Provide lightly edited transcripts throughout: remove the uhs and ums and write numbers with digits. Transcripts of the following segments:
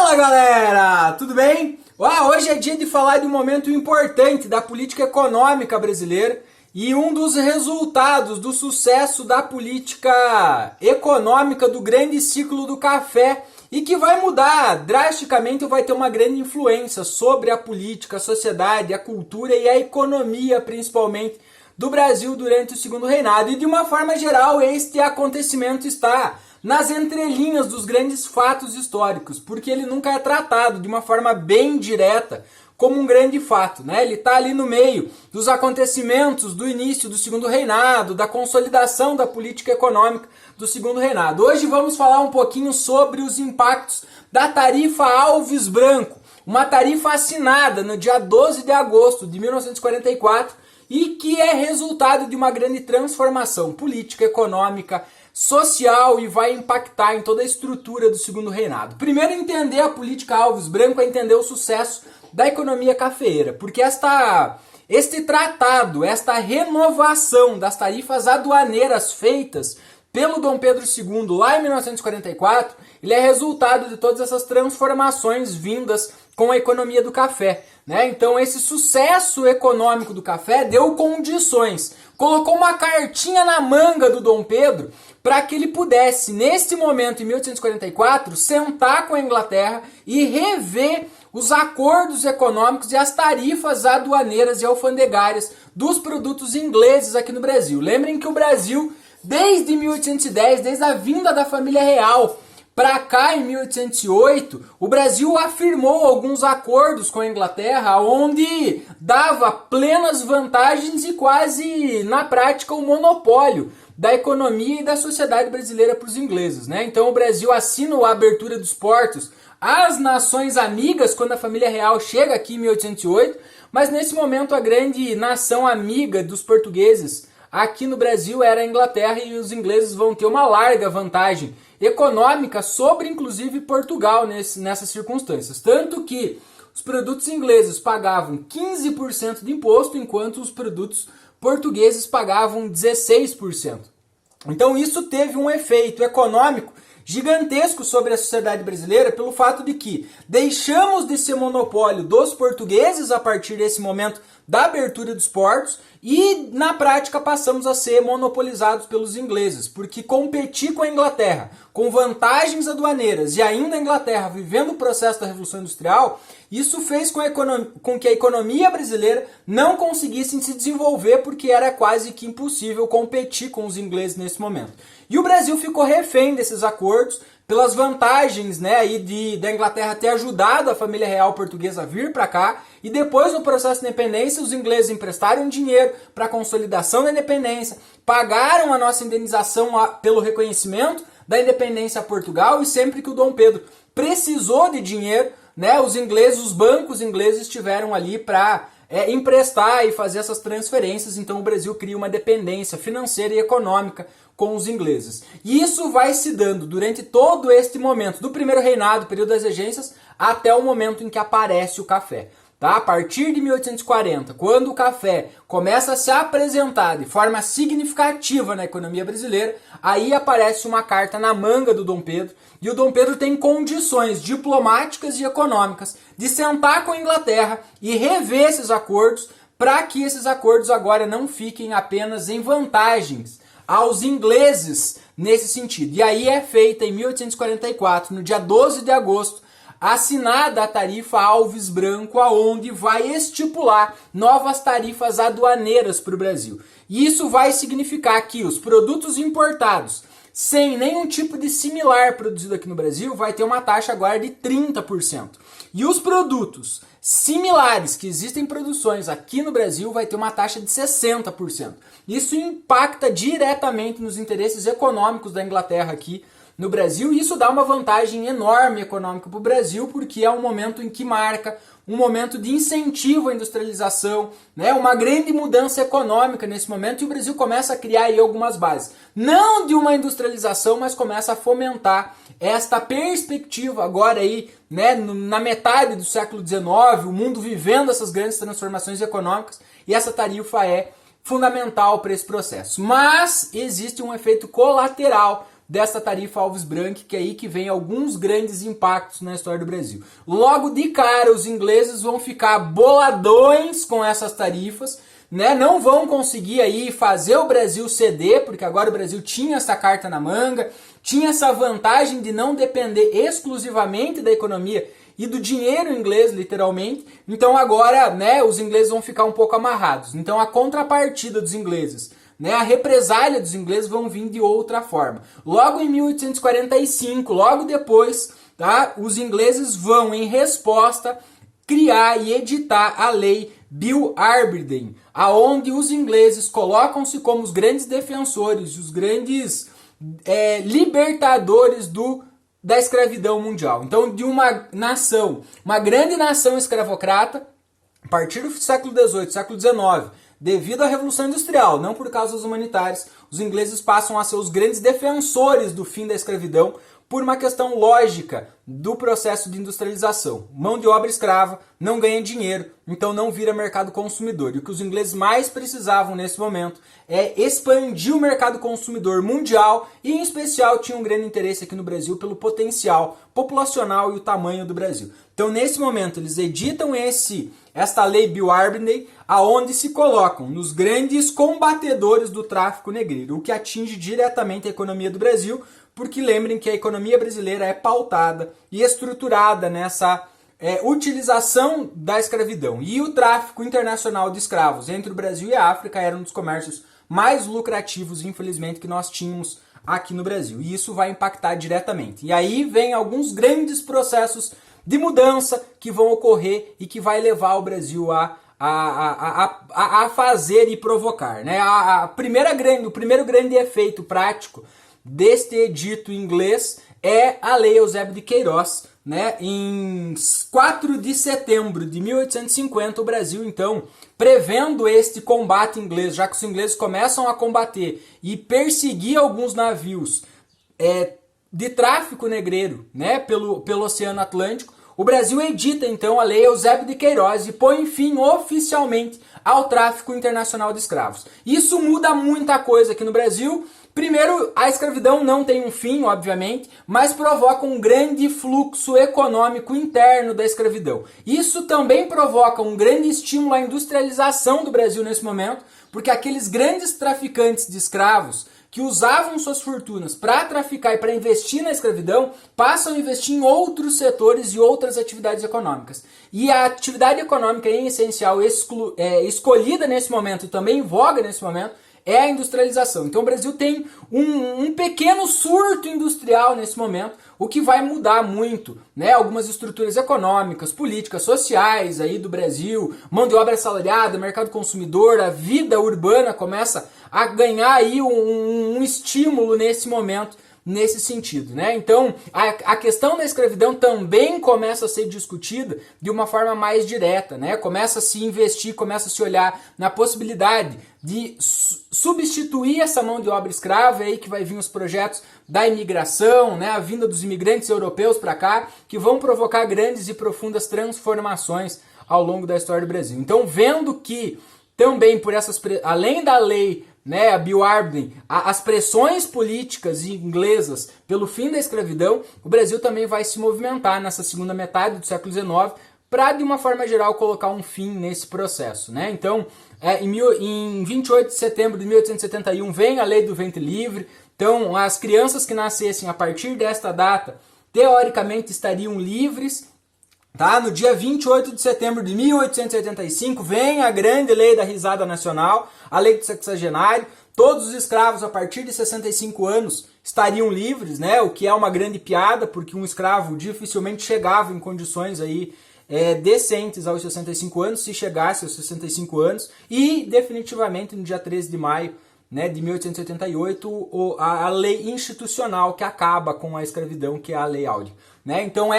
Fala galera, tudo bem? Hoje é dia de falar de um momento importante da política econômica brasileira e um dos resultados do sucesso da política econômica do grande ciclo do café e que vai mudar drasticamente ou vai ter uma grande influência sobre a política, a sociedade, a cultura e a economia principalmente do Brasil durante o segundo reinado. E de uma forma geral, este acontecimento está nas entrelinhas dos grandes fatos históricos, porque ele nunca é tratado de uma forma bem direta como um grande fato, né? Ele está ali no meio dos acontecimentos do início do segundo reinado, da consolidação da política econômica do segundo reinado. Hoje vamos falar um pouquinho sobre os impactos da tarifa Alves Branco, uma tarifa assinada no dia 12 de agosto de 1944 e que é resultado de uma grande transformação política, econômica, social e vai impactar em toda a estrutura do segundo reinado. Primeiro, entender a política Alves Branco é entender o sucesso da economia cafeeira, porque este tratado, esta renovação das tarifas aduaneiras feitas pelo Dom Pedro II lá em 1944, ele é resultado de todas essas transformações vindas com a economia do café, né? Então esse sucesso econômico do café deu condições, colocou uma cartinha na manga do Dom Pedro para que ele pudesse, neste momento, em 1844, sentar com a Inglaterra e rever os acordos econômicos e as tarifas aduaneiras e alfandegárias dos produtos ingleses aqui no Brasil. Lembrem que o Brasil, desde 1810, desde a vinda da família real para cá em 1808, o Brasil afirmou alguns acordos com a Inglaterra onde dava plenas vantagens e quase, na prática, o monopólio da economia e da sociedade brasileira para os ingleses, né? Então o Brasil assina a abertura dos portos às nações amigas quando a família real chega aqui em 1808, mas nesse momento a grande nação amiga dos portugueses aqui no Brasil era a Inglaterra e os ingleses vão ter uma larga vantagem econômica sobre inclusive Portugal nessas circunstâncias. Tanto que os produtos ingleses pagavam 15% de imposto, enquanto os produtos portugueses pagavam 16%. Então isso teve um efeito econômico gigantesco sobre a sociedade brasileira pelo fato de que deixamos de ser monopólio dos portugueses a partir desse momento da abertura dos portos e na prática passamos a ser monopolizados pelos ingleses, porque competir com a Inglaterra com vantagens aduaneiras e ainda a Inglaterra vivendo o processo da Revolução Industrial, isso fez com que a economia brasileira não conseguisse se desenvolver porque era quase que impossível competir com os ingleses nesse momento. E o Brasil ficou refém desses acordos pelas vantagens, né, aí da Inglaterra ter ajudado a família real portuguesa a vir para cá e depois no processo de independência os ingleses emprestaram dinheiro para a consolidação da independência, pagaram a nossa indenização pelo reconhecimento da independência a Portugal e sempre que o Dom Pedro precisou de dinheiro, né, os bancos ingleses estiveram ali para emprestar e fazer essas transferências, então o Brasil cria uma dependência financeira e econômica com os ingleses. E isso vai se dando durante todo este momento, do primeiro reinado, período das regências, até o momento em que aparece o café. Tá? A partir de 1840, quando o café começa a se apresentar de forma significativa na economia brasileira, aí aparece uma carta na manga do Dom Pedro, e o Dom Pedro tem condições diplomáticas e econômicas de sentar com a Inglaterra e rever esses acordos, para que esses acordos agora não fiquem apenas em vantagens aos ingleses nesse sentido. E aí é feita em 1844, no dia 12 de agosto, assinada a tarifa Alves Branco, aonde vai estipular novas tarifas aduaneiras para o Brasil. E isso vai significar que os produtos importados, sem nenhum tipo de similar produzido aqui no Brasil, vai ter uma taxa agora de 30%. E os produtos similares que existem em produções aqui no Brasil vai ter uma taxa de 60%. Isso impacta diretamente nos interesses econômicos da Inglaterra aqui no Brasil e isso dá uma vantagem enorme econômica para o Brasil porque é um momento em que marca um momento de incentivo à industrialização, né? Uma grande mudança econômica nesse momento e o Brasil começa a criar aí algumas bases. Não de uma industrialização, mas começa a fomentar esta perspectiva agora aí, né, na metade do século XIX, o mundo vivendo essas grandes transformações econômicas e essa tarifa é fundamental para esse processo. Mas existe um efeito colateral dessa tarifa Alves Branco, que é aí que vem alguns grandes impactos na história do Brasil. Logo de cara, os ingleses vão ficar boladões com essas tarifas, né? Não vão conseguir aí fazer o Brasil ceder, porque agora o Brasil tinha essa carta na manga, tinha essa vantagem de não depender exclusivamente da economia e do dinheiro inglês, literalmente. Então agora, né, os ingleses vão ficar um pouco amarrados. Então a contrapartida dos ingleses, né, a represália dos ingleses vão vir de outra forma. Logo em 1845, logo depois, tá, os ingleses vão, em resposta, criar e editar a lei Bill Aberdeen, aonde os ingleses colocam-se como os grandes defensores, os grandes libertadores da escravidão mundial. Então, de uma nação, uma grande nação escravocrata, a partir do século XVIII, século XIX, devido à Revolução Industrial, não por causas humanitárias, os ingleses passam a ser os grandes defensores do fim da escravidão por uma questão lógica do processo de industrialização. Mão de obra escrava não ganha dinheiro, então não vira mercado consumidor. E o que os ingleses mais precisavam nesse momento é expandir o mercado consumidor mundial e, em especial, tinha um grande interesse aqui no Brasil pelo potencial populacional e o tamanho do Brasil. Então, nesse momento, eles editam esta lei Bill Aberdeen, aonde se colocam nos grandes combatedores do tráfico negreiro, o que atinge diretamente a economia do Brasil, porque lembrem que a economia brasileira é pautada e estruturada nessa utilização da escravidão. E o tráfico internacional de escravos entre o Brasil e a África era um dos comércios mais lucrativos, infelizmente, que nós tínhamos aqui no Brasil. E isso vai impactar diretamente. E aí vem alguns grandes processos de mudança que vão ocorrer e que vai levar o Brasil a fazer e provocar, né? O primeiro grande efeito prático deste edito inglês é a Lei Eusébio de Queiroz, né? Em 4 de setembro de 1850, o Brasil, então, prevendo este combate inglês, já que os ingleses começam a combater e perseguir alguns navios de tráfico negreiro, né, pelo Oceano Atlântico, o Brasil edita, então, a Lei Eusébio de Queiroz e põe fim oficialmente ao tráfico internacional de escravos. Isso muda muita coisa aqui no Brasil. Primeiro, a escravidão não tem um fim, obviamente, mas provoca um grande fluxo econômico interno da escravidão. Isso também provoca um grande estímulo à industrialização do Brasil nesse momento, porque aqueles grandes traficantes de escravos que usavam suas fortunas para traficar e para investir na escravidão, passam a investir em outros setores e outras atividades econômicas. E a atividade econômica, em essencial, escolhida nesse momento e também em voga nesse momento, é a industrialização. Então o Brasil tem um pequeno surto industrial nesse momento, o que vai mudar muito, né, algumas estruturas econômicas, políticas, sociais aí do Brasil, mão de obra assalariada, mercado consumidor, a vida urbana começa a ganhar aí um estímulo nesse momento, nesse sentido, né? Então, a questão da escravidão também começa a ser discutida de uma forma mais direta, né? Começa a se investir, começa a se olhar na possibilidade de substituir essa mão de obra escrava, aí que vai vir os projetos da imigração, né? A vinda dos imigrantes europeus para cá, que vão provocar grandes e profundas transformações ao longo da história do Brasil. Então, vendo que também por além da lei, né, a Bill Aberdeen, as pressões políticas inglesas pelo fim da escravidão, o Brasil também vai se movimentar nessa segunda metade do século XIX para, de uma forma geral, colocar um fim nesse processo, né? Então, em 28 de setembro de 1871 vem a Lei do Ventre Livre. Então, as crianças que nascessem a partir desta data, teoricamente, estariam livres. Tá? No dia 28 de setembro de 1885 vem a grande lei da risada nacional, a lei do sexagenário. Todos os escravos a partir de 65 anos estariam livres, né? O que é uma grande piada, porque um escravo dificilmente chegava em condições aí, decentes aos 65 anos, se chegasse aos 65 anos. E definitivamente no dia 13 de maio, né, de 1888, a lei institucional que acaba com a escravidão, que é a Lei Áurea, né? Então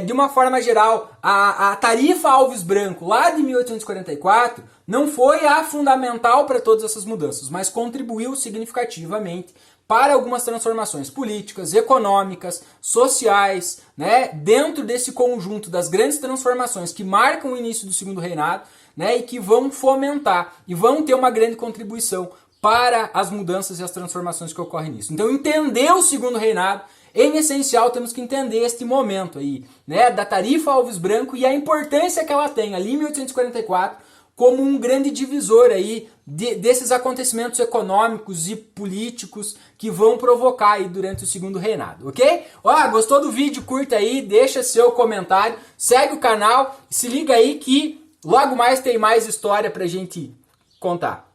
de uma forma geral, a tarifa Alves Branco, lá de 1844, não foi a fundamental para todas essas mudanças, mas contribuiu significativamente para algumas transformações políticas, econômicas, sociais, né, dentro desse conjunto das grandes transformações que marcam o início do Segundo Reinado, né, e que vão fomentar e vão ter uma grande contribuição para as mudanças e as transformações que ocorrem nisso. Então, entender o segundo reinado, em essencial, temos que entender este momento aí, né, da Tarifa Alves Branco e a importância que ela tem ali em 1844 como um grande divisor aí desses acontecimentos econômicos e políticos que vão provocar aí durante o segundo reinado, ok? Ó, gostou do vídeo? Curta aí, deixa seu comentário, segue o canal, se liga aí que logo mais tem mais história pra gente contar.